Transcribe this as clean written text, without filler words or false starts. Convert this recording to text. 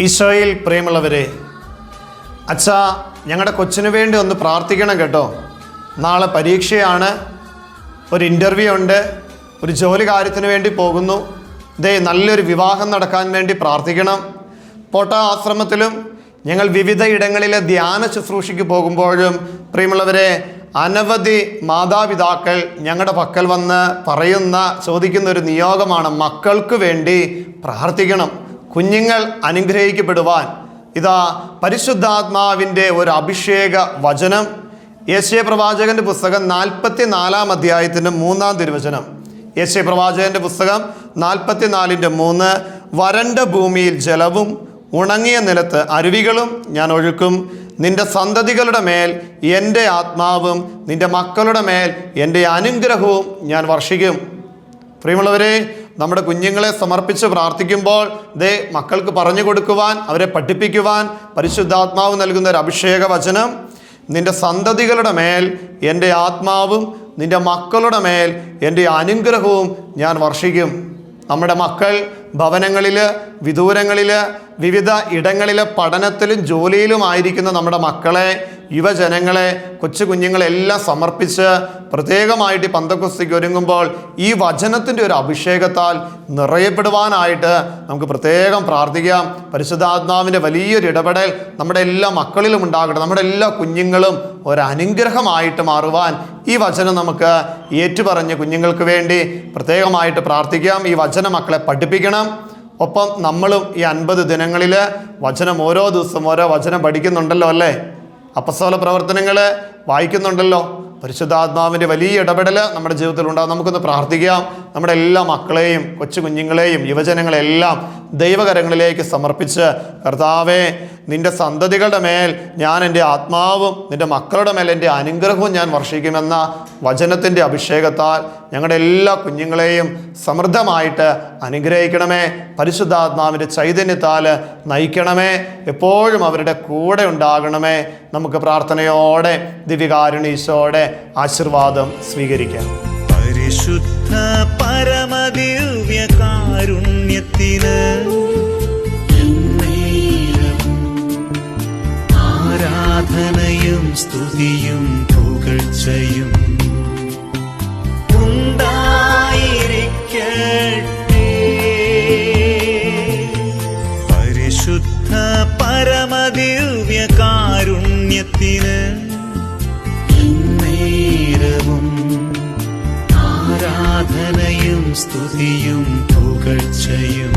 ഈശോയിൽ പ്രിയമുള്ളവരെ, അച്ഛാ ഞങ്ങളുടെ കൊച്ചിന് വേണ്ടി ഒന്ന് പ്രാർത്ഥിക്കണം കേട്ടോ. നാളെ പരീക്ഷയാണ്, ഒരു ഇൻ്റർവ്യൂ ഉണ്ട്, ഒരു ജോലി കാര്യത്തിന് വേണ്ടി പോകുന്നു. നല്ലൊരു വിവാഹം നടക്കാൻ വേണ്ടി പ്രാർത്ഥിക്കണം. പോട്ട ആശ്രമത്തിലും ഞങ്ങൾ വിവിധ ഇടങ്ങളിലെ ധ്യാന ശുശ്രൂഷയ്ക്ക് പോകുമ്പോഴും പ്രിയമുള്ളവരെ, അനവധി മാതാപിതാക്കൾ ഞങ്ങളുടെ പക്കൽ വന്ന് ചോദിക്കുന്ന ഒരു നിയോഗമാണ്, മക്കൾക്ക് വേണ്ടി പ്രാർത്ഥിക്കണം. കുഞ്ഞുങ്ങൾ അനുഗ്രഹിക്കപ്പെടുവാൻ ഇതാ പരിശുദ്ധാത്മാവിൻ്റെ ഒരു അഭിഷേക വചനം. യെശയ്യാ പ്രവാചകന്റെ പുസ്തകം 44-ാം അധ്യായത്തിൻ്റെ 3-ാം തിരുവചനം. യെശയ്യാ പ്രവാചകന്റെ പുസ്തകം 44:3. വരണ്ട ഭൂമിയിൽ ജലവും ഉണങ്ങിയ നിലത്ത് അരുവികളും ഞാൻ ഒഴുക്കും. നിന്റെ സന്തതികളുടെ മേൽ എൻ്റെ ആത്മാവും നിന്റെ മക്കളുടെ മേൽ എൻ്റെ അനുഗ്രഹവും ഞാൻ വർഷിക്കും. പ്രിയമുള്ളവരെ, നമ്മുടെ കുഞ്ഞുങ്ങളെ സമർപ്പിച്ച് പ്രാർത്ഥിക്കുമ്പോൾ മക്കൾക്ക് പറഞ്ഞു കൊടുക്കുവാൻ, അവരെ പഠിപ്പിക്കുവാൻ പരിശുദ്ധാത്മാവ് നൽകുന്ന ഒരു അഭിഷേക വചനം. നിന്റെ സന്തതികളുടെ മേൽ എൻ്റെ ആത്മാവും നിന്റെ മക്കളുടെ മേൽ എൻ്റെ അനുഗ്രഹവും ഞാൻ വർഷിക്കും. നമ്മുടെ മക്കൾ ഭവനങ്ങളിൽ, വിദൂരങ്ങളിൽ, വിവിധ ഇടങ്ങളിലെ പഠനത്തിലും ജോലിയിലുമായിരിക്കുന്ന നമ്മുടെ മക്കളെ, യുവജനങ്ങളെ, കൊച്ചു കുഞ്ഞുങ്ങളെല്ലാം സമർപ്പിച്ച് പ്രത്യേകമായിട്ട് പന്തക്കുസ്തിക്ക് ഒരുങ്ങുമ്പോൾ ഈ വചനത്തിൻ്റെ ഒരു അഭിഷേകത്താൽ നിറയപ്പെടുവാനായിട്ട് നമുക്ക് പ്രത്യേകം പ്രാർത്ഥിക്കാം. പരിശുദ്ധാത്മാവിൻ്റെ വലിയൊരു ഇടപെടൽ നമ്മുടെ എല്ലാ മക്കളിലും ഉണ്ടാകട്ടെ. നമ്മുടെ എല്ലാ കുഞ്ഞുങ്ങളും ഒരനുഗ്രഹമായിട്ട് മാറുവാൻ ഈ വചനം നമുക്ക് ഏറ്റുപറഞ്ഞ് കുഞ്ഞുങ്ങൾക്ക് വേണ്ടി പ്രത്യേകമായിട്ട് പ്രാർത്ഥിക്കാം. ഈ വചന മക്കളെ പഠിപ്പിക്കണം. ഒപ്പം നമ്മളും ഈ 50 ദിനങ്ങളിൽ വചനം ഓരോ ദിവസവും ഓരോ വചനം പഠിക്കുന്നുണ്ടല്ലോ അല്ലേ? അപ്പസ്തോല പ്രവർത്തനങ്ങൾ വായിക്കുന്നുണ്ടല്ലോ. പരിശുദ്ധാത്മാവിൻ്റെ വലിയ ഇടപെടൽ നമ്മുടെ ജീവിതത്തിൽ ഉണ്ടാകും. നമുക്കൊന്ന് പ്രാർത്ഥിക്കാം. നമ്മുടെ എല്ലാ മക്കളെയും, കൊച്ചു കുഞ്ഞുങ്ങളെയും, യുവജനങ്ങളെല്ലാം ദൈവകരങ്ങളിലേക്ക് സമർപ്പിച്ച്, കർത്താവേ, നിന്റെ സന്തതികളുടെ മേൽ ഞാൻ എൻ്റെ ആത്മാവും നിന്റെ മക്കളുടെ മേൽ എൻ്റെ അനുഗ്രഹവും ഞാൻ വർഷിക്കുമെന്ന വചനത്തിൻ്റെ അഭിഷേകത്താൽ ഞങ്ങളുടെ എല്ലാ കുഞ്ഞുങ്ങളെയും സമൃദ്ധമായിട്ട് അനുഗ്രഹിക്കണമേ. പരിശുദ്ധാത്മാവിൻ്റെ ചൈതന്യത്താൽ നയിക്കണമേ. എപ്പോഴും അവരുടെ കൂടെ ഉണ്ടാകണമേ. നമുക്ക് പ്രാർത്ഥനയോടെ ദിവ്യകാരുണ്യത്തോടെ ആശീർവാദം സ്വീകരിക്കാം. പരിശുദ്ധ പരമദിവ്യ കാരുണ്യത്തിന് ആരാധനയും സ്തുതിയും പുകഴ്ചയും ഉണ്ടായിരിക്കട്ടെ. പരിശുദ്ധ പരമദിവ്യ കാരുണ്യത്തിന് നേരവും ആരാധനയും സ്തുതിയും പുകഴ്ചയും